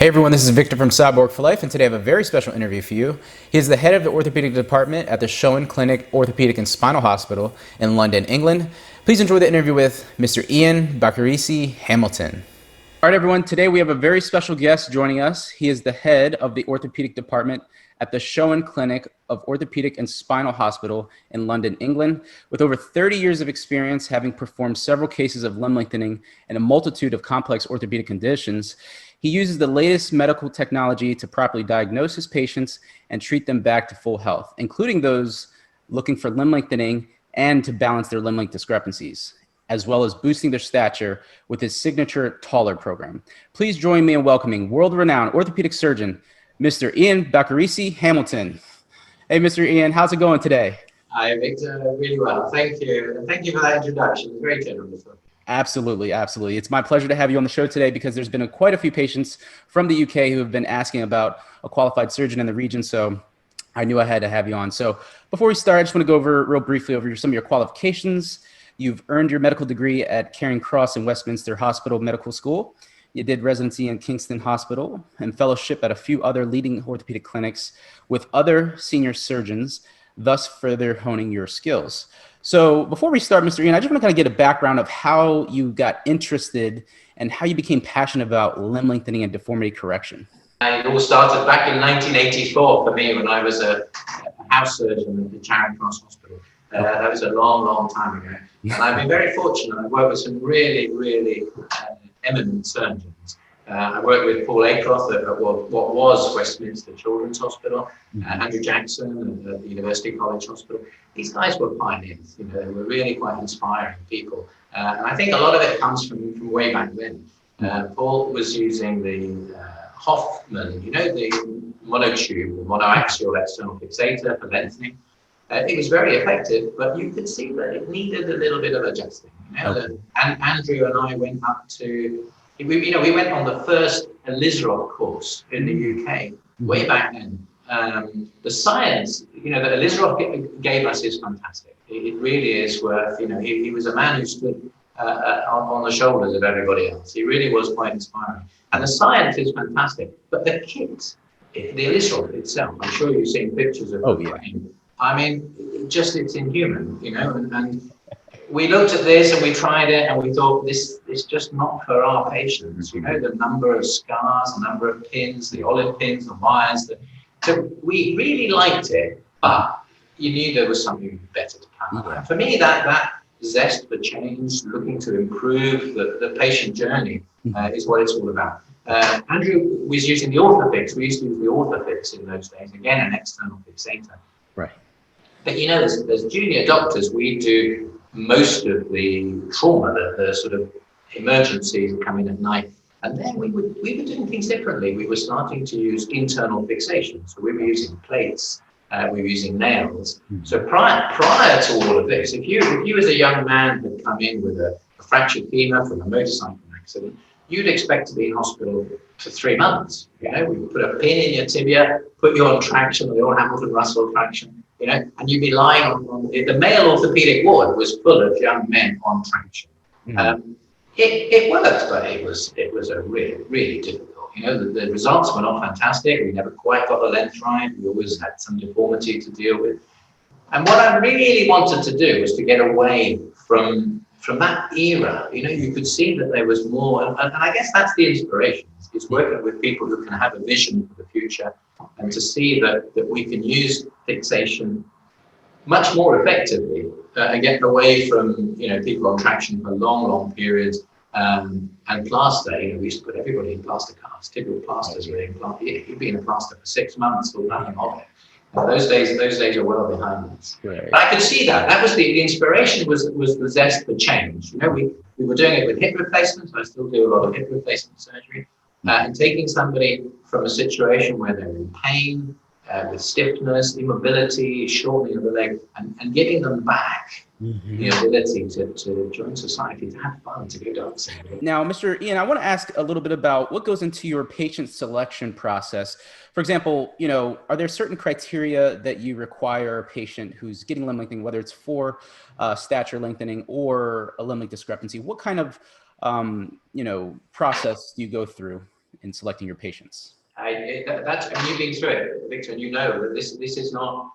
Hey everyone, this is Victor from Cyborg for Life, and today I have a very special interview for you. He is the head of the orthopedic department at the Schoen Clinic, Orthopedic and Spinal Hospital in London, England. Please enjoy the interview with Mr. Ian Bacarese-Hamilton. All right, everyone, today we have a very special guest joining us. He is the head of the orthopedic department at the Schoen Clinic of Orthopedic and Spinal Hospital in London, England, with over 30 years of experience, having performed several cases of limb lengthening and a multitude of complex orthopedic conditions. He uses the latest medical technology to properly diagnose his patients and treat them back to full health, including those looking for limb lengthening and to balance their limb length discrepancies, as well as boosting their stature with his signature Taller program. Please join me in welcoming world-renowned orthopedic surgeon, Mr. Ian Bacarese-Hamilton. Hey, Mr. Ian, how's it going today? Hi, Victor. Really well. Thank you. And thank you for that introduction. It's very generous. Absolutely, absolutely. It's my pleasure to have you on the show today because there's been quite a few patients from the UK who have been asking about a qualified surgeon in the region, so I knew I had to have you on. So before we start, I just want to go over real briefly over some of your qualifications. You've earned your medical degree at Charing Cross and Westminster Hospital Medical School. You did residency in Kingston Hospital and fellowship at a few other leading orthopedic clinics with other senior surgeons, thus further honing your skills. So before we start, Mr. Ian, I just want to kind of get a background of how you got interested and how you became passionate about limb lengthening and deformity correction. It all started back in 1984 for me when I was a house surgeon at the Charing Cross Hospital. That was a long, long time ago. And I've been very fortunate. I've worked with some really eminent surgeons. I worked with Paul Aycroft at what was Westminster Children's Hospital, Andrew Jackson at the University College Hospital. These guys were pioneers. You know, they were really quite inspiring people. And I think a lot of it comes from way back then. Paul was using the Hoffman, you know, the monotube, the monoaxial external fixator for lengthening. It was very effective, but you could see that it needed a little bit of adjusting. You know? Okay. And Andrew and I went up to, we went on the first Elizarov course in the UK way back then. The science, that Elizarov gave us is fantastic. It really is worth, he was a man who stood on the shoulders of everybody else. He really was quite inspiring. And the science is fantastic, but the kit, the Elizarov itself, I'm sure you've seen pictures of it. I mean, it's inhuman, and we looked at this and we tried it and we thought this is just not for our patients. The number of scars, the number of pins, the olive pins, the wires. So we really liked it, but you knew there was something better to come. Yeah. For me, that zest for change, looking to improve the patient journey is what it's all about. Andrew was using the Orthofix. We used to use the Orthofix in those days. Again, an external fixator. Right. But as junior doctors, we do most of the trauma, the sort of emergencies that come in at night. And then we were doing things differently. We were starting to use internal fixation. So we were using plates, we were using nails. So prior to all of this, if you as a young man had come in with a fractured femur from a motorcycle accident, you'd expect to be in hospital for 3 months. We would put a pin in your tibia, put you on traction, the old Hamilton-Russell traction. And you'd be lying on the male orthopedic ward was full of young men on traction. It worked, but it was a really difficult. The results were not fantastic. We never quite got the length right. We always had some deformity to deal with. And what I really wanted to do was to get away from that era. You could see that there was more, and I guess that's the inspiration. It's working with people who can have a vision for the future and to see that we can use fixation much more effectively and get away from people on traction for long periods and plaster. We used to put everybody in plaster casts. Typical plasters were in plaster. You'd be in a plaster for 6 months or nothing of it. Those days are well behind us. Right. But I could see that was the inspiration was the zest for change. We were doing it with hip replacements. I still do a lot of hip replacement surgery. And taking somebody from a situation where they're in pain, with stiffness, immobility, shortening of the leg, and giving them back the ability to join society, to have fun, to go dancing. Now, Mr. Ian, I want to ask a little bit about what goes into your patient selection process. For example, are there certain criteria that you require a patient who's getting limb lengthening, whether it's for stature lengthening or a limb length discrepancy? What kind of process do you go through in selecting your patients? That's, and you've been through it, Victor, and you know that this is not,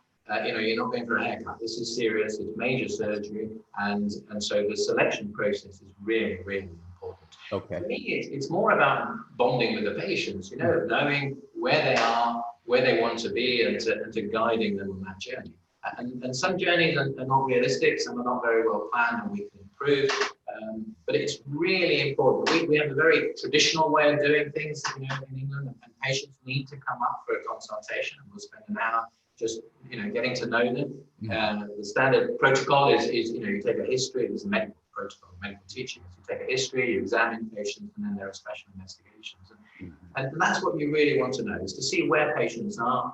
you're not going for a haircut. This is serious. It's major surgery, and so the selection process is really, really important. Okay. For me, it's more about bonding with the patients. Knowing where they are, where they want to be, and to guiding them on that journey. And some journeys are not realistic. Some are not very well planned, and we can improve. But it's really important. We have a very traditional way of doing things, in England, and patients need to come up for a consultation, and we'll spend an hour just, getting to know them. The standard protocol is you take a history. There's a medical protocol, medical teaching. You take a history, you examine patients, and then there are special investigations. And that's what you really want to know, is to see where patients are.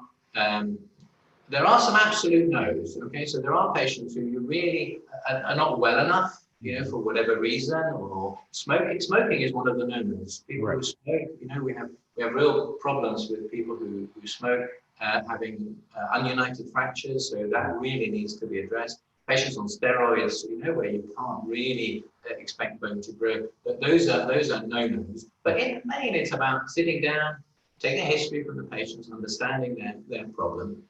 There are some absolute no's, okay? So there are patients who you really are not well enough, for whatever reason, or smoking. Smoking is one of the no-nos. People who smoke, we have real problems with people who smoke having ununited fractures, so that really needs to be addressed. Patients on steroids, where you can't really expect bone to grow. But those are no-nos. But in the main, it's about sitting down, taking a history from the patients, understanding their problem,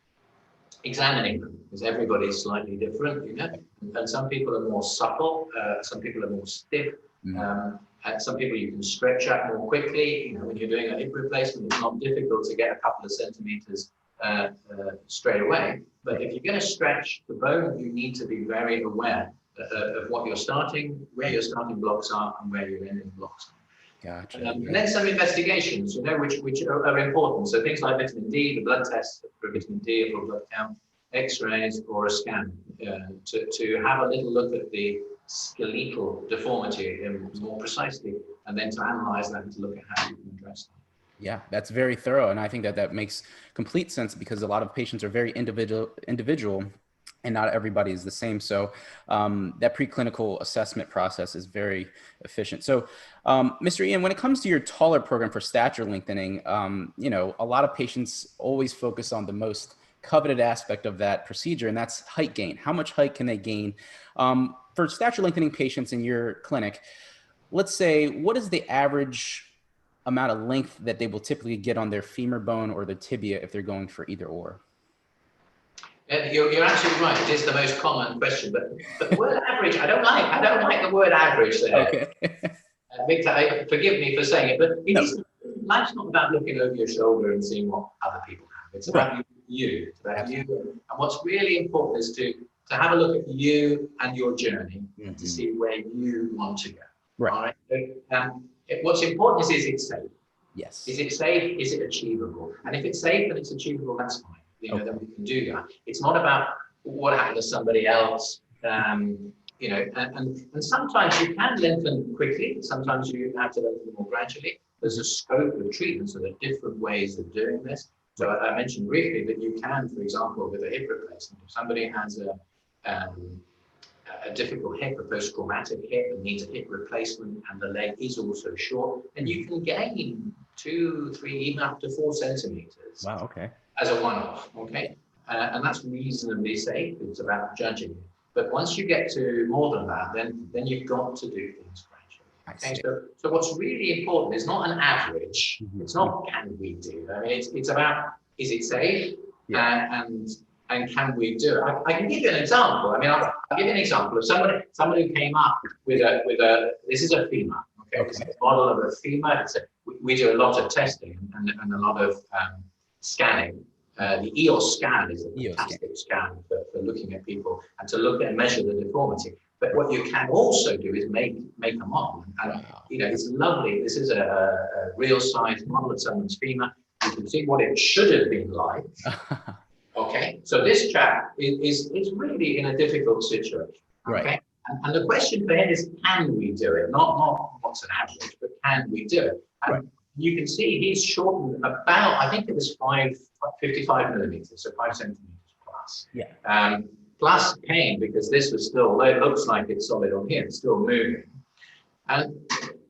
examining them, because everybody's slightly different, and some people are more supple, some people are more stiff, and some people you can stretch out more quickly. When you're doing a hip replacement, it's not difficult to get a couple of centimeters straight away. But if you're going to stretch the bone, you need to be very aware of what you're starting, where your starting blocks are, and where your ending blocks are. Gotcha. And then some investigations, which are important. So things like vitamin D, the blood tests for vitamin D, for blood count, X-rays, or a scan, to have a little look at the skeletal deformity more precisely, and then to analyze that and to look at how you can address that. Yeah, that's very thorough, and I think that makes complete sense, because a lot of patients are very individual, and not everybody is the same. So that preclinical assessment process is very efficient. So Mr. Ian, when it comes to your taller program for stature lengthening, a lot of patients always focus on the most coveted aspect of that procedure, and that's height gain. How much height can they gain? For stature lengthening patients in your clinic, let's say, what is the average amount of length that they will typically get on their femur bone or the tibia if they're going for either or? You're absolutely right. It is the most common question, but the word average, I don't like the word average there. Okay. Victor, forgive me for saying it, but life's not about looking over your shoulder and seeing what other people have. It's about you. It's about you. And what's really important is to have a look at you and your journey, to see where you want to go. Right. All right. What's important is it safe? Yes. Is it safe? Is it achievable? And if it's safe and it's achievable, that's fine. Then we can do that. It's not about what happened to somebody else. And sometimes you can lengthen quickly. Sometimes you have to lengthen more gradually. There's a scope of treatment, so there are different ways of doing this. So I mentioned briefly that you can, for example, with a hip replacement, if somebody has a difficult hip, a post-traumatic hip, and needs a hip replacement, and the leg is also short, then you can gain 2, 3, even up to 4 centimeters. Wow. Okay. As a one-off, okay? And that's reasonably safe. It's about judging it. But once you get to more than that, then you've got to do things gradually. Okay? So what's really important is not an average. It's not can we do. I mean, it's about, is it safe? And can we do it? I can give you an example. I mean, I'll give you an example of someone who came up with a this is a femur. Okay. This is a model of a femur. We do a lot of testing and a lot of scanning. The EOS scan is a fantastic scan for looking at people and to look and measure the deformity. But what you can also do is make a model. And it's lovely. This is a real size model of someone's femur. You can see what it should have been like. Okay, so this chap is really in a difficult situation. Okay, right. And the question for him is, can we do it? Not what's an average, but can we do it? And you can see he's shortened about, I think it was 55 millimeters, so 5 centimeters plus. Yeah. Plus pain, because this was still, although it looks like it's solid on here, it's still moving. And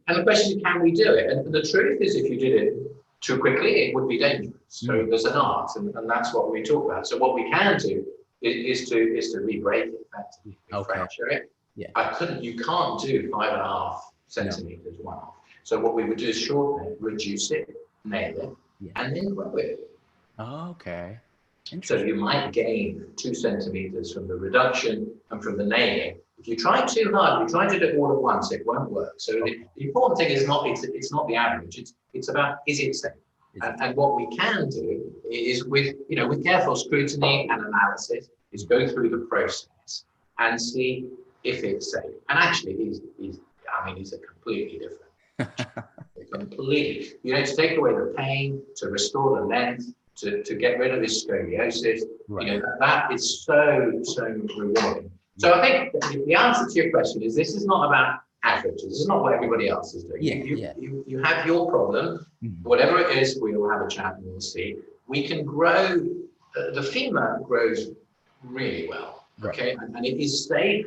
the question is, can we do it? And the truth is, if you did it too quickly, it would be dangerous. So there's an art, and that's what we talk about. So what we can do is to re-break it, effectively, fracture it. Yeah. You can't do 5.5 centimeters one off. So what we would do is shorten it, reduce it, nail it, Yeah. and then grow it. Oh, okay. So Interesting. you might gain 2 centimeters from the reduction and from the nailing. If you try too hard, if you try to do it all at once, it won't work. So the important thing is not it's not the average. It's about, is it safe? And what we can do is with careful scrutiny and analysis is go through the process and see if it's safe. And actually, these are completely different. Completely. To take away the pain, to restore the length, to get rid of this scoliosis. Right. That is so rewarding. So I think the answer to your question is, this is not about averages. This is not what everybody else is doing. You have your problem, whatever it is. We'll have a chat and we'll see. We can grow. The femur grows really well. Okay, and it is safe.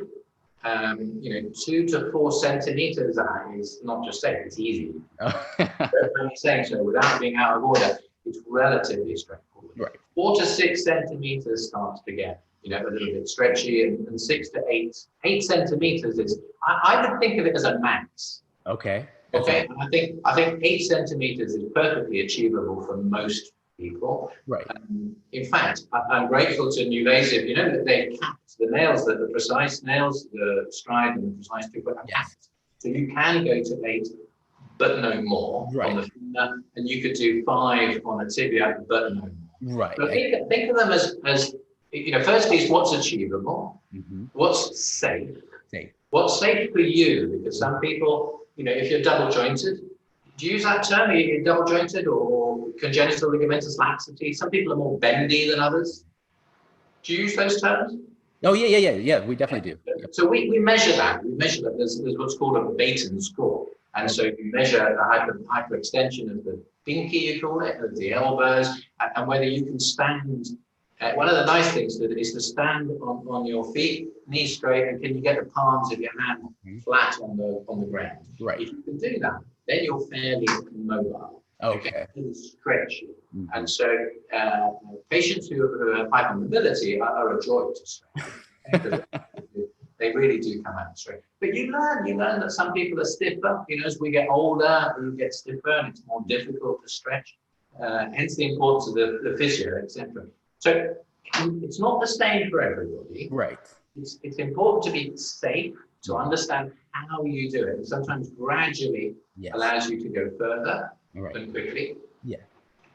2 to 4 centimeters is not just safe, it's easy. I'm saying so without being out of order, it's relatively straightforward. Right. 4 to 6 centimeters starts to get, a little bit stretchy, and 6 to 8 centimeters is, I would think of it as a max. Okay. Okay. And I think 8 centimeters is perfectly achievable for most people. Right. In fact, I'm grateful to Nuvasive, that they capped the nails, the precise nails, the stride and the precise tooth are capped. So you can go to 8, but no more on the femur, and you could do 5 on a tibia, but no more. Right. So think of them as firstly is what's achievable, what's safe, what's safe for you, because some people, if you're double jointed, do you use that term? Are you double jointed or congenital ligamentous laxity? Some people are more bendy than others. Do you use those terms? Oh, yeah. We definitely do. Yep. So we measure that. We measure that. There's what's called a Baton score. And so you measure the hyperextension of the pinky, you call it, of the elbows, and whether you can stand. One of the nice things is to stand on your feet, knees straight, and can you get the palms of your hand flat on the ground? Right. If you can do that, then you're fairly mobile. Okay. Stretchy. And so patients who have hypermobility are a joy to stretch. They really do come out straight. But you learn that some people are stiffer. As we get older, we get stiffer, and it's more difficult to stretch. Hence the importance of the physio, etc. So it's not the same for everybody. Right. It's important to be safe, to understand how you do it. And sometimes gradually allows you to go further and quickly. Yeah.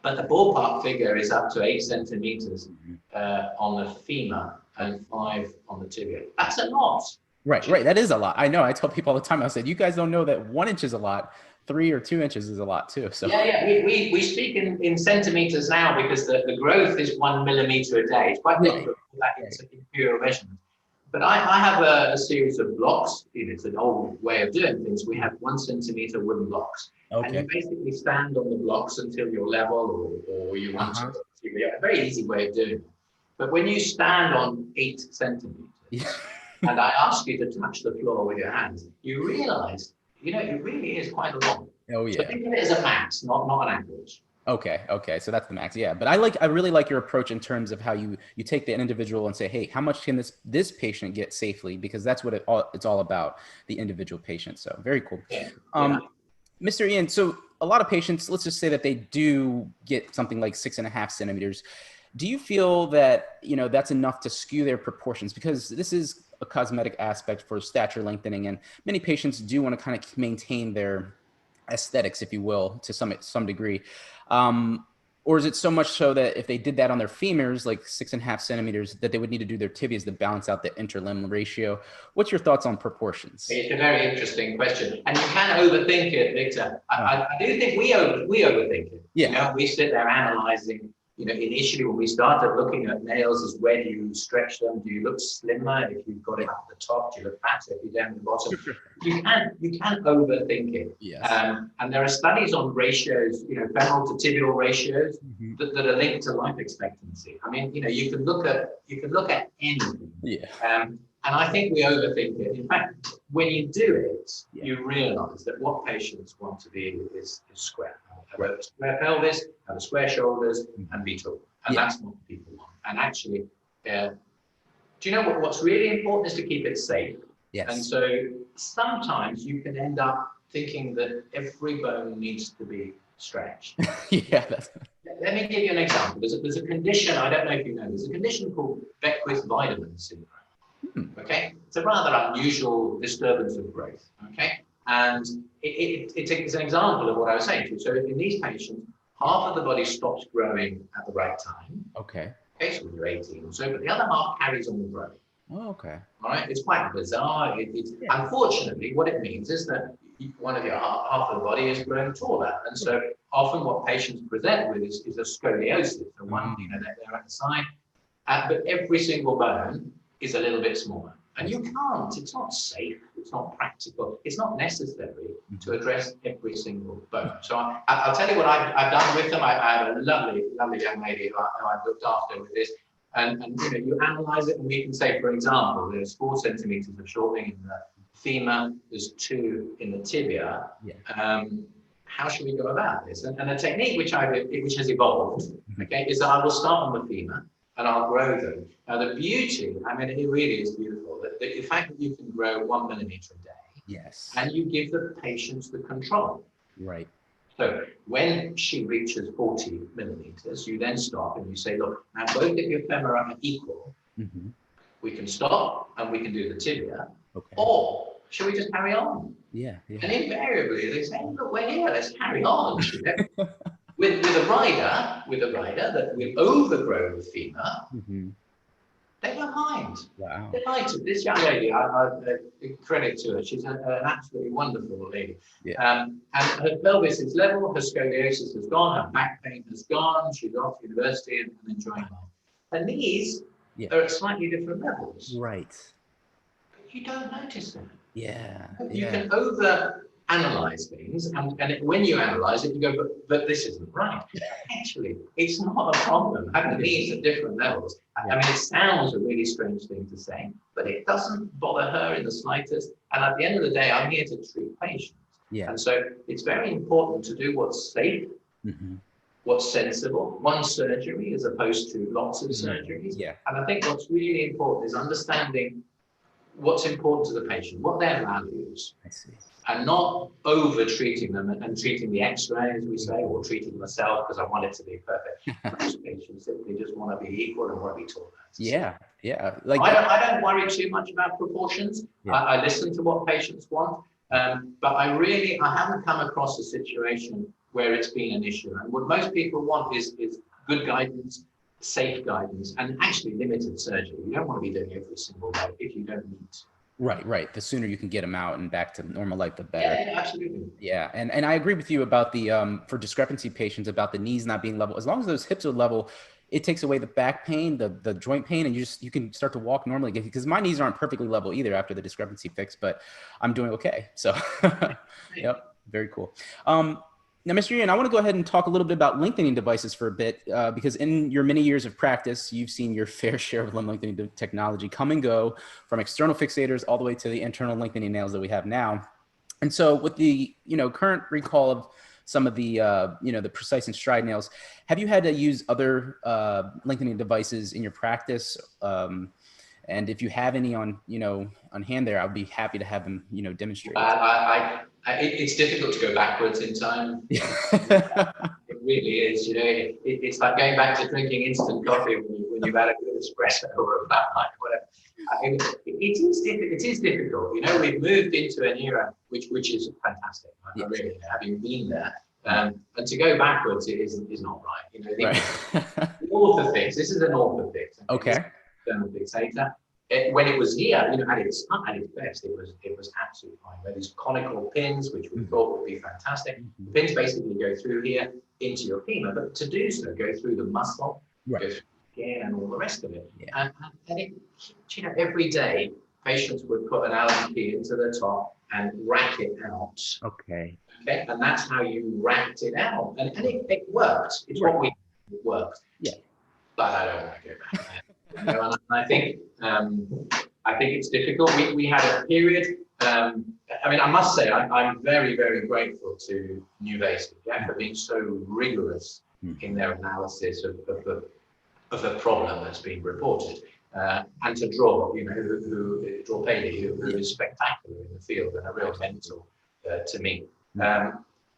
But the ballpark figure is up to 8 centimeters on the femur and 5 on the tibia. That's a lot. Right. That is a lot. I know. I tell people all the time, I said, you guys don't know that 1 inch is a lot. 3 or 2 inches is a lot too. So we speak in centimeters now because the growth is 1 millimeter a day. It's quite difficult for that in imperial measurement. But I have a series of blocks. It's an old way of doing things. We have 1 centimeter wooden blocks. Okay. And you basically stand on the blocks until you're level or you want to. A very easy way of doing it. But when you stand on 8 centimeters, and I ask you to touch the floor with your hands, you realize, it really is quite a lot. Oh, yeah. So think of it as a max, not an average. Okay. So that's the max. Yeah. But I really like your approach in terms of how you take the individual and say, hey, how much can this patient get safely? Because that's what it's all about, the individual patient. So very cool. Yeah. Mr. Ian, so a lot of patients, let's just say that they do get something like 6.5 centimeters. Do you feel that, that's enough to skew their proportions? Because this is a cosmetic aspect for stature lengthening, and many patients do want to kind of maintain their aesthetics, if you will, to some degree. Or is it so much so that if they did that on their femurs, like 6.5 centimeters, that they would need to do their tibias to balance out the interlimb ratio? What's your thoughts on proportions? It's a very interesting question, and you can overthink it, Victor. I do think we overthink it. Yeah. We sit there analyzing. Initially when we started looking at nails, is where do you stretch them? Do you look slimmer if you've got it at the top? Do you look fatter if you're down at the bottom? You can overthink it. Yes. And there are studies on ratios, femoral to tibial ratios that are linked to life expectancy. You can look at anything. Yeah. And I think we overthink it. In fact, when you do it, you realize that what patients want to be is square. Have a square pelvis, have a square shoulders, and be tall. And that's what people want. And actually, do you know what's really important is to keep it safe. Yes. And so sometimes you can end up thinking that every bone needs to be stretched. Yeah, that's Let me give you an example. There's a condition, I don't know if you know, there's a condition called Beckwith-Wiedemann syndrome. Okay, it's a rather unusual disturbance of growth. Okay, and it's an example of what I was saying to you. So in these patients, half of the body stops growing at the right time. okay. Okay, so when you're 18 or so, but the other half carries on growing. Oh, okay. All right, it's quite bizarre. Unfortunately, what it means is that one of your half of the body is growing taller, and so often what patients present with is a scoliosis. The one, they're at the side, but every single bone is a little bit smaller. And you can't, it's not safe, it's not practical, it's not necessary to address every single bone. So I'll tell you what I've done with them. I have a lovely, lovely young lady who I've looked after with this. And you analyze it, and we can say, for example, there's 4 centimeters of shortening in the femur, there's 2 in the tibia. How should we go about this? And the technique which has evolved, okay, is that I will start on the femur, and I'll grow them. Now, the beauty, I mean, it really is beautiful, that the fact that you can grow 1 millimeter a day, Yes. and you give the patients the control. Right. So when she reaches 40 millimeters, you then stop and you say, look, now both of your femora are equal. We can stop and we can do the tibia, or should we just carry on? Yeah. And invariably they say, look, we're here, let's carry on. With a rider that will overgrow the femur, they don't mind. Wow. They like to. This young lady, I credit to her. She's an absolutely wonderful lady. And her pelvis is level, her scoliosis has gone, her back pain has gone. She's off to university and enjoying life. Her knees are at slightly different levels. Right. But you don't notice that. Yeah. You can over-analyze things, and when you analyze it, you go, but this isn't right. Actually, it's not a problem. Having knees at different levels. I mean, it sounds a really strange thing to say, but it doesn't bother her in the slightest. And at the end of the day, I'm here to treat patients. And so it's very important to do what's safe, what's sensible, one surgery as opposed to lots of surgeries. And I think what's really important is understanding what's important to the patient, what their values, and not over treating them and treating the X-ray, as we say, or treating myself because I want it to be perfect. Most patients simply just want to be equal and want to be taller. Like I don't worry too much about proportions. I listen to what patients want, but I haven't come across a situation where it's been an issue. And what most people want is good guidance, safe guidance, and actually limited surgery. You don't want to be doing every single day if you don't need to. Right. The sooner you can get them out and back to normal life, the better. Yeah, absolutely. Yeah, and I agree with you about the for discrepancy patients about the knees not being level. As long as those hips are level, it takes away the back pain, the joint pain, and you can start to walk normally again. Because my knees aren't perfectly level either after the discrepancy fix, but I'm doing okay. So, yep, very cool. Now, Mr. Ian, I want to go ahead and talk a little bit about lengthening devices for a bit, because in your many years of practice, you've seen your fair share of limb lengthening technology come and go, from external fixators all the way to the internal lengthening nails that we have now. And so with the current recall of some of the the precise and stride nails, have you had to use other lengthening devices in your practice? And if you have any on hand there, I'd be happy to have them demonstrate. It's difficult to go backwards in time. It really is. It's like going back to drinking instant coffee when you've had a good espresso or a flat white, whatever. It is difficult. We've moved into an era which is fantastic. Really, having been there. And to go backwards is not right. The orthofix. This is an orthofix. Okay. Thermal fixator. When it was here, at its best, it was absolutely fine. Where these conical pins, which we thought would be fantastic, the pins basically go through here into your femur, but to do so, go through the muscle, go through the skin, and all the rest of it. And every day, patients would put an Allen key into the top and rack it out. Okay, and that's how you racked it out, and it worked. It's what it worked. But I don't want to go back there. And I think it's difficult. We had a period. I must say I'm very, very grateful to NuVasive for being so rigorous in their analysis of the problem that's been reported, and to Dror, Dror Paley, who is spectacular in the field and a real mentor to me.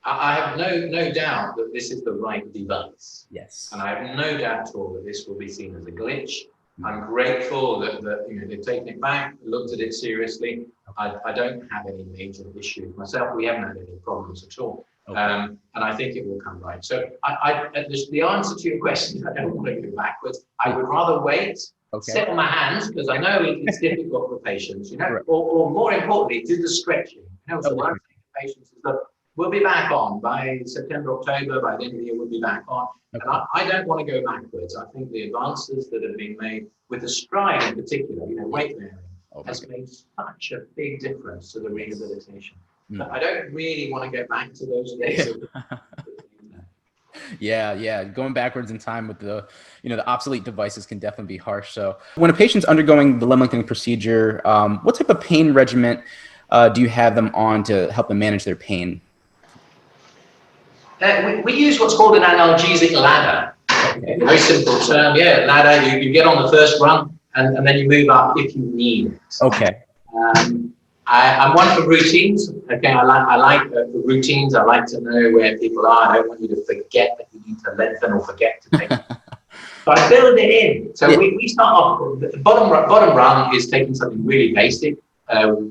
I have no doubt that this is the right device. Yes. And I have no doubt at all that this will be seen as a glitch. I'm grateful that they've taken it back, looked at it seriously. I don't have any major issues myself. We haven't had any problems at all. Okay. And I think it will come right. So the answer to your question, I don't want to go backwards. I would rather wait, sit on my hands, because I know it's difficult for patients, Right. or more importantly, do the stretching. So what I'm saying to patients is that we'll be back on by September, October, by the end of the year, we'll be back on. And I don't want to go backwards. I think the advances that have been made with the stride in particular, weight bearing, has made such a big difference to the rehabilitation. But I don't really want to go back to those days. Yeah. Going backwards in time with the obsolete devices can definitely be harsh. So when a patient's undergoing the limb lengthening procedure, what type of pain regimen do you have them on to help them manage their pain? We use what's called an analgesic ladder. Okay. Very simple term, ladder. You get on the first run and then you move up if you need it. Okay. I'm one for routines. Okay, I like routines. I like to know where people are. I don't want you to forget that you need to lengthen or forget to take. So I build it in. So we start off. The bottom run is taking something really basic.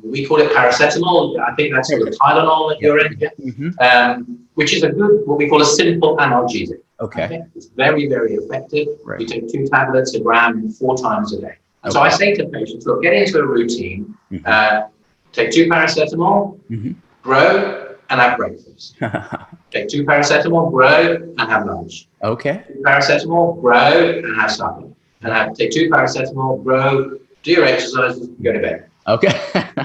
We call it paracetamol. I think that's the Tylenol that you're in, which is a good, what we call a simple analgesic. Okay. It's very, very effective. Right. You take 2 tablets a gram 4 times a day. And so I say to patients, look, get into a routine, take 2 paracetamol, grow, and have breakfast. Take 2 paracetamol, grow, and have lunch. Okay. 2 paracetamol, grow, and have supper. And take 2 paracetamol, grow, do your exercises, go to bed. Okay.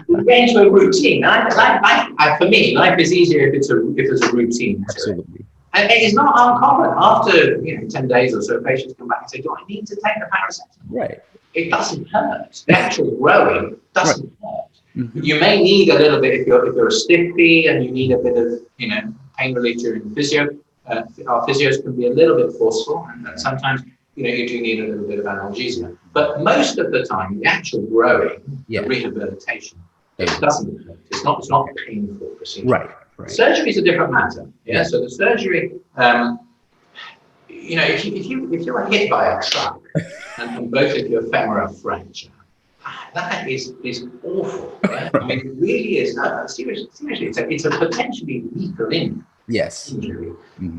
We get into a routine. For me, life is easier if there's a routine. Absolutely. And it's not uncommon. After 10 days or so, patients come back and say, "Do I need to take the paracetamol?" Right. It doesn't hurt. The actual growing doesn't hurt. You may need a little bit if you're a stiffy and you need a bit of pain relief during physio. Our physios can be a little bit forceful, and sometimes you do need a little bit of analgesia. But most of the time, the actual growing, the rehabilitation, it doesn't hurt. It's not a painful procedure. Right. Surgery is a different matter. Yeah. So the surgery, if you are hit by a truck and both of your femora fracture, that is awful. Yeah? I mean, it really is. Seriously, it's a potentially lethal injury.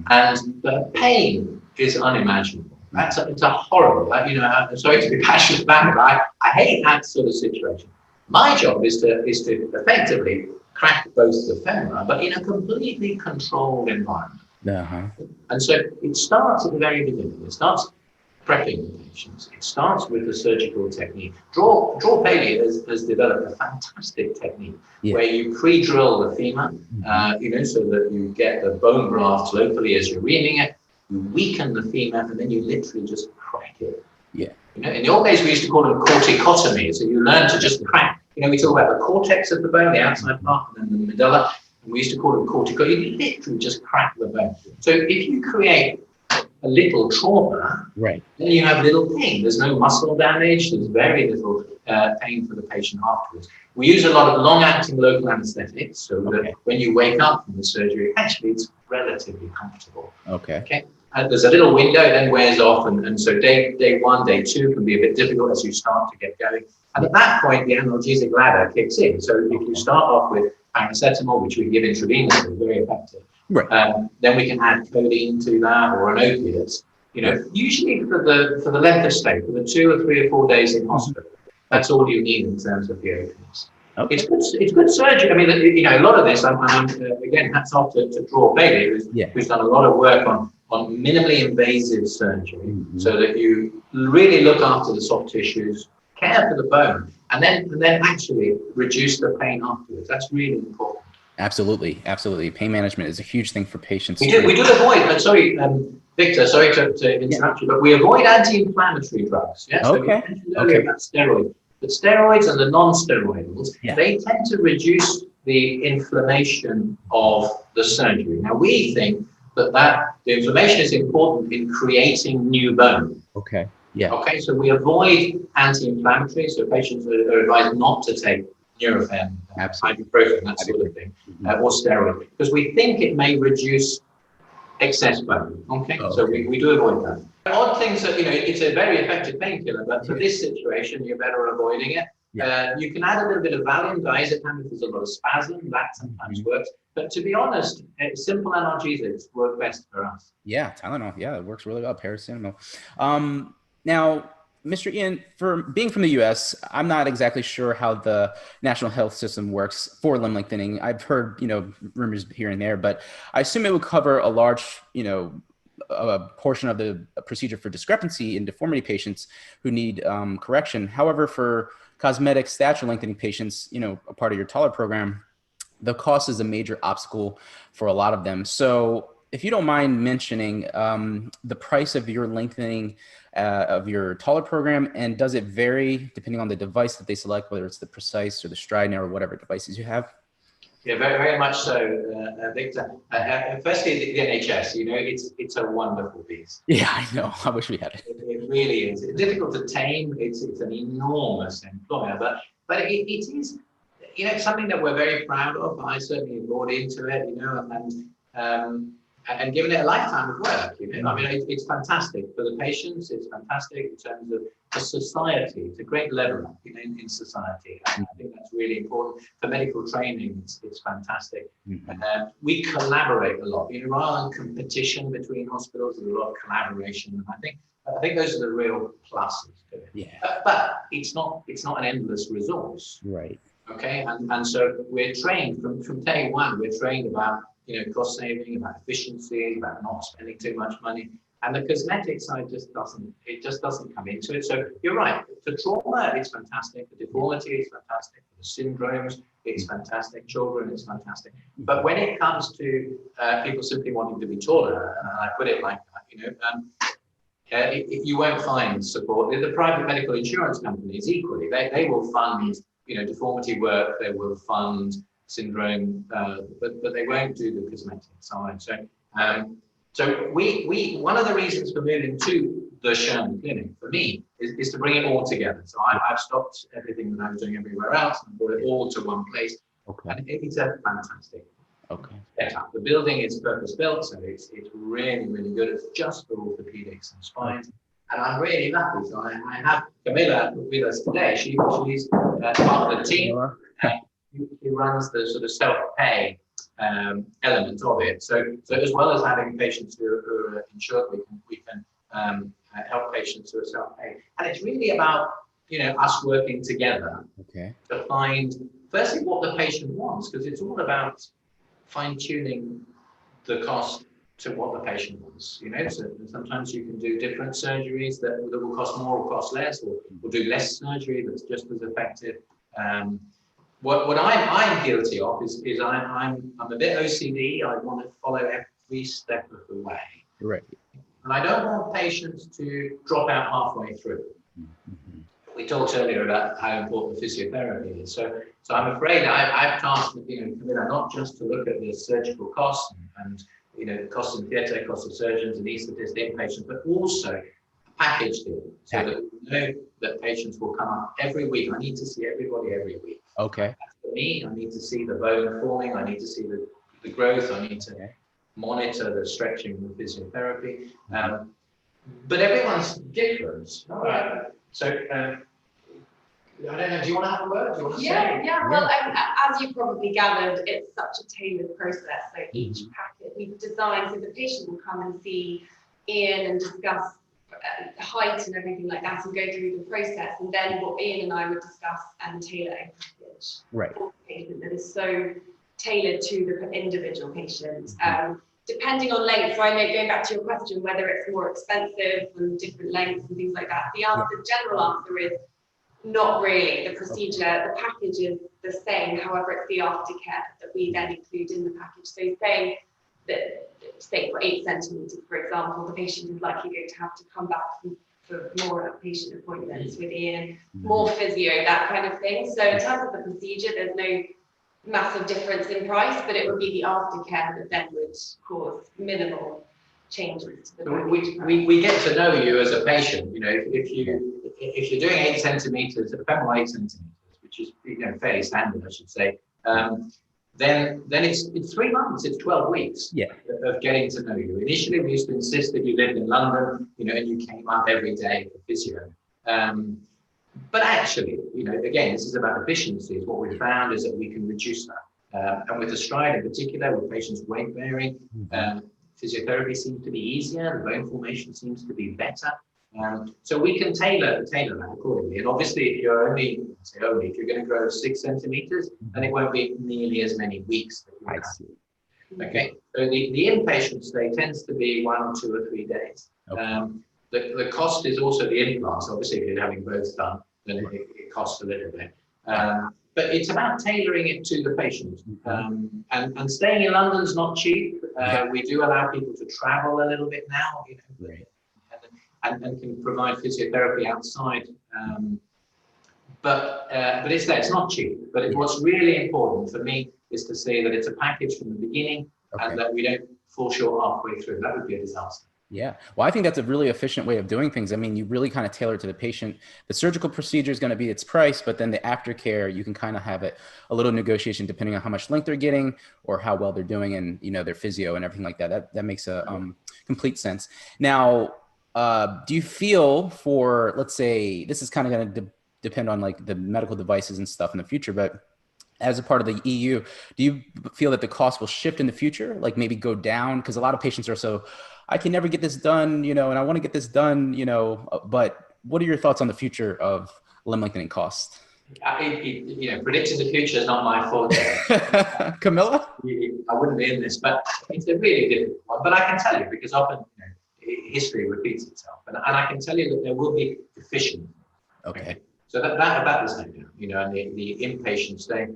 And the pain is unimaginable. It's a horrible. I'm sorry to be passionate about it, but I hate that sort of situation. My job is to effectively crack both the femora, but in a completely controlled environment. And so it starts at the very beginning. It starts prepping the patients. It starts with the surgical technique. Dror Paley has developed a fantastic technique where you pre-drill the femur, so that you get the bone graft locally as you're reaming it. You weaken the femur, and then you literally just crack it. In the old days, we used to call them corticotomy. So you learn to just crack. We talk about the cortex of the bone, the outside part, and then the medulla. And we used to call them corticotomy. You literally just crack the bone. So if you create a little trauma, then you have little pain. There's no muscle damage. There's very little pain for the patient afterwards. We use a lot of long-acting local anesthetics, so that when you wake up from the surgery, actually it's relatively comfortable. Okay. There's a little window, then wears off, and so day 1, day 2 can be a bit difficult as you start to get going. And at that point, the analgesic ladder kicks in. So if you start off with paracetamol, which we give intravenously, very effective. Then we can add codeine to that, or an opiates. Usually for the length of stay, for the 2 or 3 or 4 days in hospital, that's all you need in terms of the opiates. It's good surgery. I mean, a lot of this. Again, hats off to Dror Paley, who's done a lot of work on minimally invasive surgery, so that you really look after the soft tissues, care for the bone, and then actually reduce the pain afterwards. That's really important. Absolutely. Pain management is a huge thing for patients. We do avoid. Sorry, Victor. Sorry to interrupt you, but we avoid anti-inflammatory drugs. Yes. So we mentioned earlier about steroids. But steroids and the non-steroidals, they tend to reduce the inflammation of the surgery. Now we think that the inflammation is important in creating new bone. Okay, so we avoid anti-inflammatory. So patients are advised not to take Nurofen, Absolutely. ibuprofen, that sort of thing, or steroid, because we think it may reduce excess bone. Okay, so we do avoid that. Odd things that, it's a very effective painkiller, but for this situation, you're better avoiding it. You can add a little bit of Valium, diazepam, if there's a lot of spasm, that sometimes works. But to be honest, simple analgesics work best for us. Yeah, Tylenol. Yeah, it works really well. Paracetamol. Now, Mr. Ian, for being from the U.S., I'm not exactly sure how the national health system works for limb lengthening. I've heard, rumors here and there, but I assume it would cover a large, a portion of the procedure for discrepancy in deformity patients who need correction. However, for cosmetic stature lengthening patients, a part of your taller program, the cost is a major obstacle for a lot of them. So if you don't mind mentioning the price of your lengthening of your taller program, and does it vary depending on the device that they select, whether it's the Precise or the Stride or whatever devices you have? Yeah, very, very much so, Victor. Firstly, the NHS, it's a wonderful beast. Yeah, I know. I wish we had it. It really is. It's difficult to tame. It's an enormous employer, but it is, something that we're very proud of. I certainly bought into it, and given it a lifetime of work. It's fantastic for the patients. It's fantastic in terms of the society. It's a great level in society. And I think that's really important for medical training. It's fantastic. We collaborate a lot. Rather than competition between hospitals, there's a lot of collaboration. And I think those are the real pluses to it. Yeah. But it's not an endless resource. Right. Okay. And so we're trained from day one. We're trained about cost saving, about efficiency, about not spending too much money. And the cosmetic side just doesn't come into it. So you're right. For trauma, it's fantastic. For deformity, it's fantastic. For the syndromes, it's fantastic. Children, it's fantastic. But when it comes to people simply wanting to be taller, and I put it like that, you won't find support. The private medical insurance companies equally, they will fund deformity work. They will fund syndrome, but they won't do the cosmetic side. So we one of the reasons for moving to the Schoen Clinic for me is to bring it all together. So I've stopped everything that I was doing everywhere else and brought it all to one place. Okay. And it's a fantastic setup. The building is purpose built, so it's really, really good. It's just for orthopedics and spines. And I'm really lucky. So I have Camilla with us today. She's part of the team. He runs the sort of self-pay element of it. So as well as having patients who are insured, we can help patients who are self-pay. And it's really about us working together to find firstly what the patient wants, because it's all about fine-tuning the cost to what the patient wants. So sometimes you can do different surgeries that will cost more or cost less, or we'll do less surgery that's just as effective. What I'm guilty of is I'm a bit OCD. I want to follow every step of the way. Right. And I don't want patients to drop out halfway through. We talked earlier about how important physiotherapy is. So I'm afraid I've tasked Camilla not just to look at the surgical costs and costs in theatre, costs of surgeons, anaesthetists, inpatients, but also a package deal, so that we know that patients will come up every week. I need to see everybody every week. Okay. For me, I need to see the bone forming. I need to see the growth. I need to monitor the stretching with physiotherapy. But everyone's different. So I don't know. Do you want to have a word? Do you want to say? Yeah. Well, as you probably gathered, it's such a tailored process. So each packet we've designed, so the patient will come and see Ian and discuss height and everything like that, and go through the process, and then what Ian and I would discuss and tailor a package for the patient that is so tailored to the individual patient. Depending on length, so I know, going back to your question, whether it's more expensive and different lengths and things like that, the general answer is not really. The procedure, the package is the same, however it's the aftercare that we then include in the package. So saying that, say for 8 centimeters, for example, the patient is likely going to have to come back for more patient appointments with Ian, more physio, that kind of thing. So in terms of the procedure, there's no massive difference in price, but it would be the aftercare that then would cause minimal changes to the package. We get to know you as a patient. If you're doing 8 centimeters, femoral 8 centimeters, which is fairly standard, I should say, then it's 3 months, it's 12 weeks of getting to know you. Initially, we used to insist that you lived in London, and you came up every day for physio. But actually, again, this is about efficiencies. What we found is that we can reduce that. And with the stride in particular, with patients' weight bearing, physiotherapy seems to be easier, the bone formation seems to be better. So we can tailor that accordingly. And obviously, if you're if you're going to grow 6 centimeters, then it won't be nearly as many weeks that you have. I see. Okay. So the inpatient stay tends to be 1 or 2 or 3 days. Okay. The cost is also the implants. Obviously, if you're having both done, then it costs a little bit. But it's about tailoring it to the patient. And staying in London's not cheap. We do allow people to travel a little bit now, and can provide physiotherapy outside. But it's there. It's not cheap. But what's really important for me is to say that it's a package from the beginning, and that we don't fall short halfway through. That would be a disaster. Yeah. Well, I think that's a really efficient way of doing things. I mean, you really kind of tailor it to the patient. The surgical procedure is going to be its price, but then the aftercare, you can kind of have it a little negotiation depending on how much length they're getting or how well they're doing, and their physio and everything like that. That makes a complete sense. Now, do you feel for, let's say, this is kind of going to depend on like the medical devices and stuff in the future, but as a part of the EU, do you feel that the cost will shift in the future, like maybe go down? Because a lot of patients are so, I can never get this done, and I want to get this done, but what are your thoughts on the future of limb lengthening costs? Predicting the future is not my forte. Camilla? I wouldn't be in this, but it's a really difficult one. But I can tell you, because often history repeats itself, and I can tell you that there will be efficient. Okay. So that is no doubt, and the inpatient stay.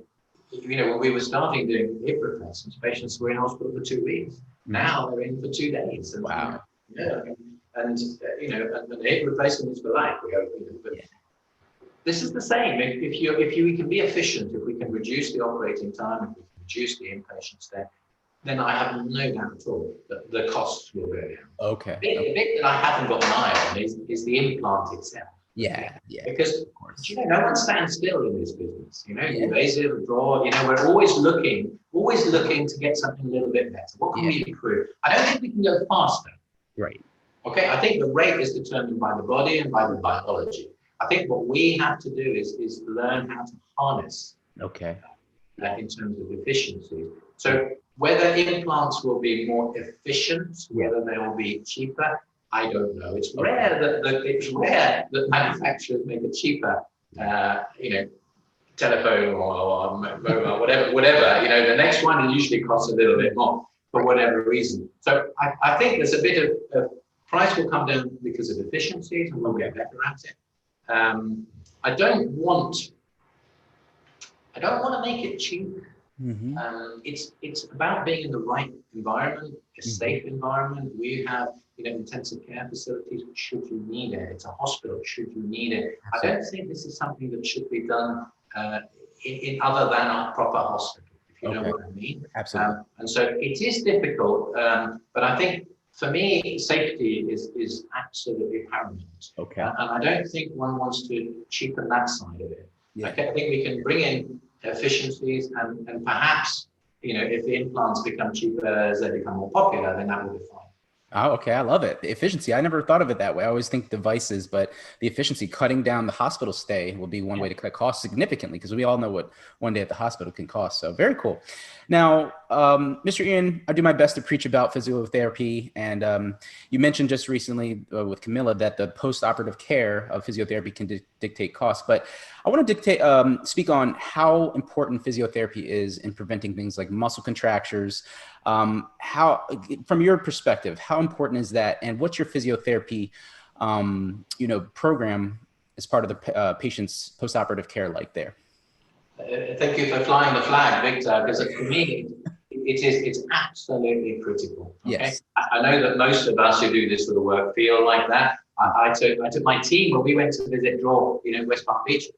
When we were starting doing hip replacements, patients were in hospital for 2 weeks. Now they're in for 2 days. And, wow. And the hip replacement is for life. We hope. But this is the same. If we can be efficient, if we can reduce the operating time, if we can reduce the inpatient stay, then I have no doubt at all that the costs will go down. Okay. The bit that I haven't got an eye on is the implant itself. Yeah. Because no one stands still in this business. Invasive, draw. We're always looking to get something a little bit better. What can we improve? I don't think we can go faster. Right. Okay. I think the rate is determined by the body and by the biology. I think what we have to do is learn how to harness. Okay. In terms of efficiency. So whether implants will be more efficient, whether they will be cheaper, I don't know. It's rare that manufacturers make a cheaper, telephone or mobile, whatever. The next one usually costs a little bit more for whatever reason. So I think there's a bit of price will come down because of efficiencies, and we'll get better at it. I don't want to make it cheap. It's about being in the right environment, a safe environment. We have intensive care facilities should you need it. It's a hospital should you need it. I don't think this is something that should be done in other than a proper hospital, if you know what I mean. Absolutely. And so it is difficult, but I think for me safety is absolutely paramount. Okay. And I don't think one wants to cheapen that side of it. I think we can bring in efficiencies and perhaps if the implants become cheaper as they become more popular, then that will be fine. Oh, okay. I love it. The efficiency. I never thought of it that way. I always think devices, but the efficiency, cutting down the hospital stay will be one way to cut costs significantly, because we all know what one day at the hospital can cost. So very cool. Now, Mr. Ian, I do my best to preach about physiotherapy. And you mentioned just recently with Camilla that the post-operative care of physiotherapy can dictate costs. But I want to speak on how important physiotherapy is in preventing things like muscle contractures. How, from your perspective, how important is that? And what's your physiotherapy, program as part of the patient's post-operative care like there? Thank you for flying the flag, Victor, because for me, it's absolutely critical. Okay? Yes. I know that most of us who do this sort of work feel like that. I took my team when we went to visit Dror, West Palm Beach.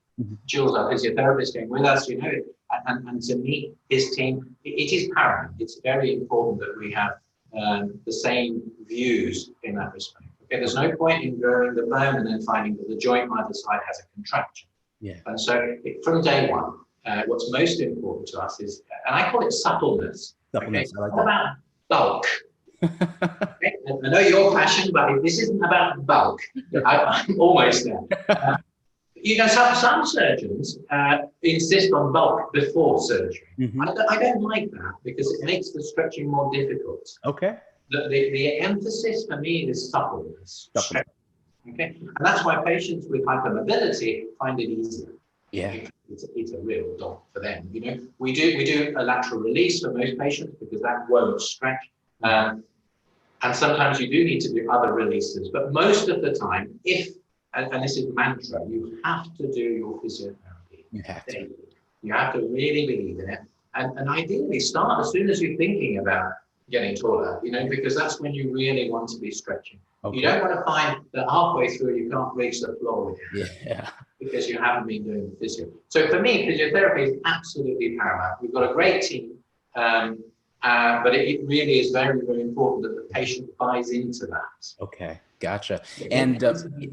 Jules, our physiotherapist, came with us, and to meet his team, it is paramount. It's very important that we have the same views in that respect. Okay, there's no point in growing the bone and then finding that the joint on either side has a contraction. Yeah. And so from day one, what's most important to us is, and I call it suppleness. Suppleness, Okay? I like Not that. about bulk. Okay? I know your passion, but this isn't about bulk. I'm almost there. Some surgeons insist on bulk before surgery. Mhm. I don't like that because it makes the stretching more difficult. Okay. The emphasis for me is suppleness. Suppleness. Okay, and that's why patients with hypermobility find it easier. Yeah. It's a real dog for them. We do a lateral release for most patients because that won't stretch. And sometimes you do need to do other releases, but most of the time, and this is mantra, you have to do your physiotherapy. You have to. Daily. You have to really believe in it. And ideally start as soon as you're thinking about getting taller, because that's when you really want to be stretching. Okay. You don't want to find that halfway through you can't reach the floor with your hands. Yeah. Because you haven't been doing the physio. So for me, physiotherapy is absolutely paramount. We've got a great team, but it really is very, very important that the patient buys into that. Okay. Gotcha. And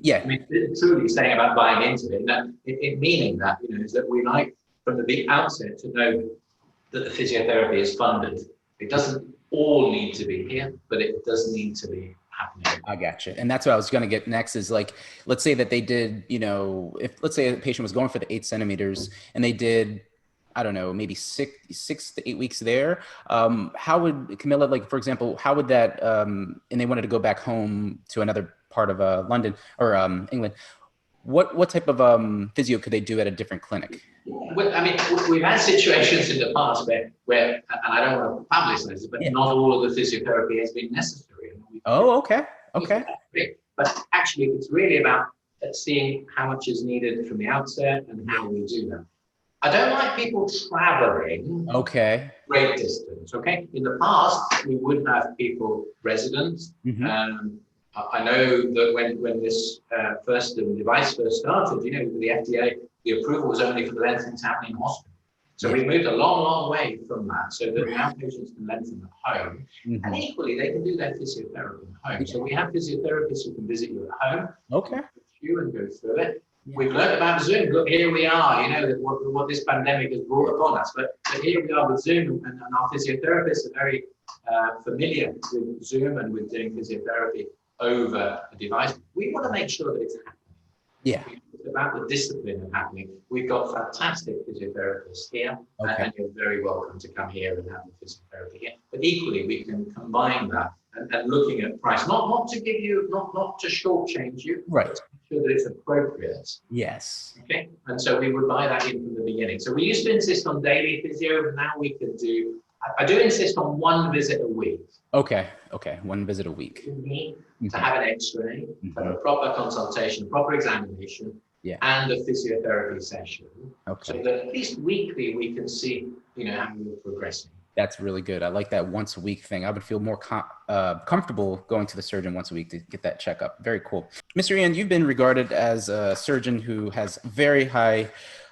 yeah. I mean, truly saying about buying into it, it meaning that, is that we like from the big outset to know that the physiotherapy is funded. It doesn't all need to be here, but it does need to be happening. I gotcha. And that's what I was going to get next is like, let's say that they did, if let's say a patient was going for the 8 centimeters and they did, I don't know, maybe 6 to 8 weeks there. How would Camilla, like, for example, how would that, and they wanted to go back home to another part of London or England, what type of physio could they do at a different clinic? Well, I mean, we've had situations in the past where and I don't want to publicize it, but not all of the physiotherapy has been necessary. Oh, okay. But actually, it's really about seeing how much is needed from the outset and how we do that. I don't like people traveling great distance, okay? In the past, we would have people residents. I know that when this device first started, with the FDA, the approval was only for the lengthening to happen in hospital. So we moved a long, long way from that so that now patients can lengthen at home. And equally, they can do their physiotherapy at home. So we have physiotherapists who can visit you at home. Okay. You and go through it. We've learned about Zoom. Look, here we are, what this pandemic has brought upon us. But here we are with Zoom, and our physiotherapists are very familiar with Zoom and with doing physiotherapy over a device. We want to make sure that it's happening. Yeah. It's about the discipline of happening. We've got fantastic physiotherapists here, and you're very welcome to come here and have the physiotherapy here. But equally, we can combine that and looking at price, not to give you, not to shortchange you, right? To make sure that it's appropriate. Yes. Okay. And so we would buy that in from the beginning. So we used to insist on daily physio, but now we can do. I do insist on 1 visit a week. Okay. 1 visit a week. To have an X-ray, to have a proper consultation, proper examination, and a physiotherapy session. So that at least weekly we can see, how we're progressing. That's really good. I like that once a week thing. I would feel more comfortable going to the surgeon once a week to get that checkup. Very cool. Mr. Ian, you've been regarded as a surgeon who has very high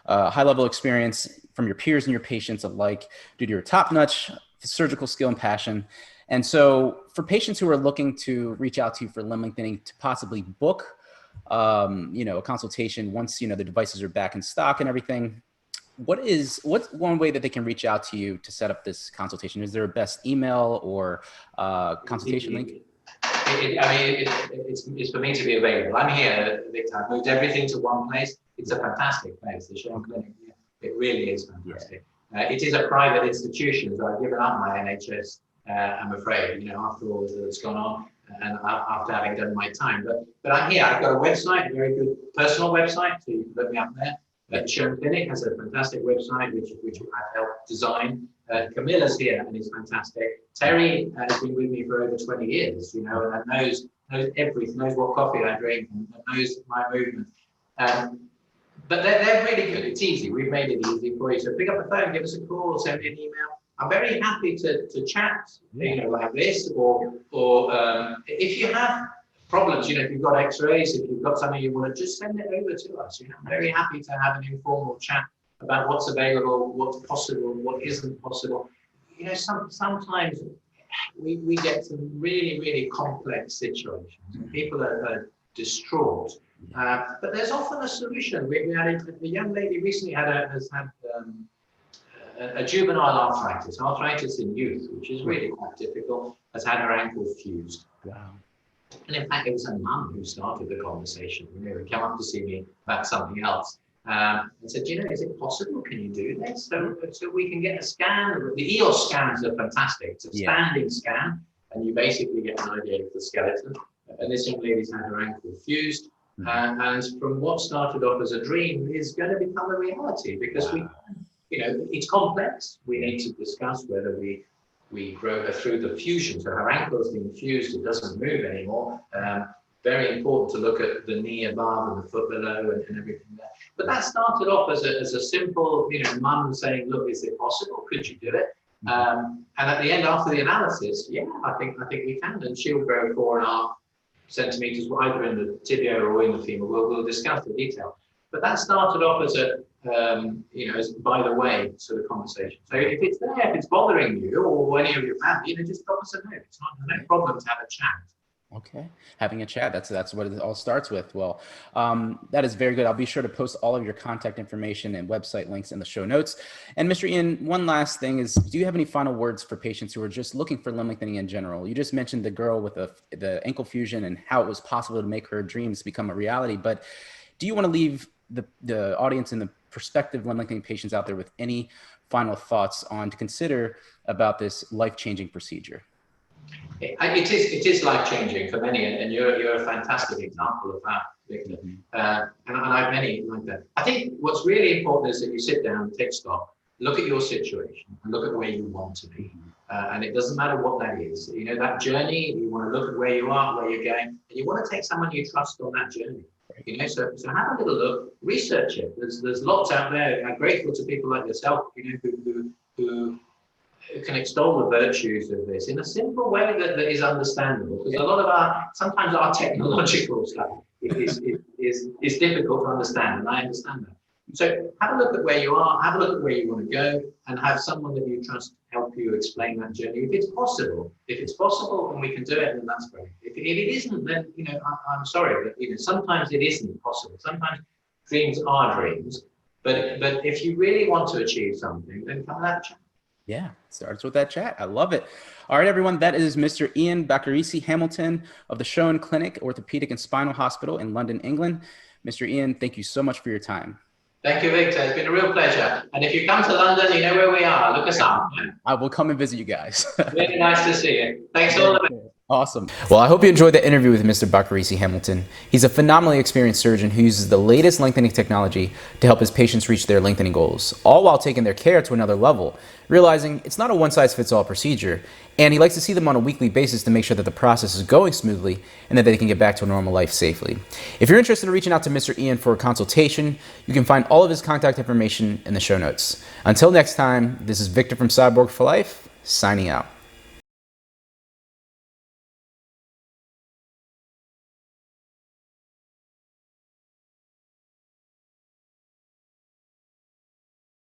level experience from your peers and your patients alike due to your top-notch surgical skill and passion. And so for patients who are looking to reach out to you for limb lengthening to possibly book, a consultation once, the devices are back in stock and everything, what's one way that they can reach out to you to set up this consultation? Is there a best email or consultation link? It's for me to be available. I'm here, Victor. I've moved everything to one place. It's a fantastic place, the Schoen Clinic. It really is fantastic. It is a private institution, so I've given up my NHS, I'm afraid, after all that's gone on and after having done my time. But I'm here. I've got a website, a very good personal website, so you can look me up there. Schoen Clinic has a fantastic website, which I've helped design. Camilla's here and is fantastic. Terry has been with me for over 20 years, and knows everything, knows what coffee I drink, and knows my movement. But they're really good. It's easy. We've made it easy for you. So pick up the phone, give us a call, send me an email. I'm very happy to chat, like this, or if you have problems, if you've got X-rays, if you've got something you want to, just send it over to us. I'm very happy to have an informal chat about what's available, what's possible, what isn't possible. Sometimes we get some really, really complex situations. People are distraught. But there's often a solution. We had a young lady recently has had a juvenile arthritis in youth, which is really quite difficult, has had her ankle fused. Wow. And in fact, it was her mum who started the conversation. He came up to see me about something else and said, is it possible? Can you do this? So we can get a scan. The EOS scans are fantastic. It's a standing scan, and you basically get an idea of the skeleton. And this young lady's had her ankle fused. And from what started off as a dream is going to become a reality, because it's complex. We need to discuss whether we grow her through the fusion. So her ankle has been fused, it doesn't move anymore. Very important to look at the knee above and the foot below and everything there. But that started off as a simple, mum saying, look, is it possible? Could you do it? And at the end, after the analysis, I think we can. And she'll grow 4.5 centimeters either in the tibia or in the femur. We'll discuss the detail. But that started off as as by the way sort of conversation. So if it's there, if it's bothering you or any of your family, just drop us a note. It's not no problem to have a chat. Okay, having a chat, that's what it all starts with. Well, that is very good. I'll be sure to post all of your contact information and website links in the show notes. And Mr. Ian, one last thing is, do you have any final words for patients who are just looking for limb lengthening in general? You just mentioned the girl with the ankle fusion and how it was possible to make her dreams become a reality, but do you want to leave the audience and the prospective limb lengthening patients out there with any final thoughts on to consider about this life-changing procedure? It is life-changing for many, and you're a fantastic example of that, Victor. And I have many like that. I think what's really important is that you sit down, take stock, look at your situation, and look at where you want to be. And it doesn't matter what that is. That journey, you want to look at where you are, where you're going, and you want to take someone you trust on that journey. So have a little look, research it. There's lots out there. I'm grateful to people like yourself, who can extol the virtues of this in a simple way that is understandable. Because a lot of sometimes our technological stuff is difficult to understand, and I understand that. So have a look at where you are, have a look at where you want to go, and have someone that you trust help you explain that journey. If it's possible and we can do it, then that's great. If it isn't, then I'm sorry, but sometimes it isn't possible. Sometimes dreams are dreams, but if you really want to achieve something, then come and have a chat. Yeah, starts with that chat. I love it. All right, everyone. That is Mr. Ian Bacarese-Hamilton of the Schoen Clinic, Orthopedic and Spinal Hospital in London, England. Mr. Ian, thank you so much for your time. Thank you, Victor. It's been a real pleasure. And if you come to London, you know where we are. Look us up. I will come and visit you guys. Really nice to see you. Thanks all the best. Awesome. Well, I hope you enjoyed the interview with Mr. Bacarese-Hamilton. He's a phenomenally experienced surgeon who uses the latest lengthening technology to help his patients reach their lengthening goals, all while taking their care to another level, realizing it's not a one-size-fits-all procedure, and he likes to see them on a weekly basis to make sure that the process is going smoothly and that they can get back to a normal life safely. If you're interested in reaching out to Mr. Ian for a consultation, you can find all of his contact information in the show notes. Until next time, this is Victor from Cyborg for Life, signing out.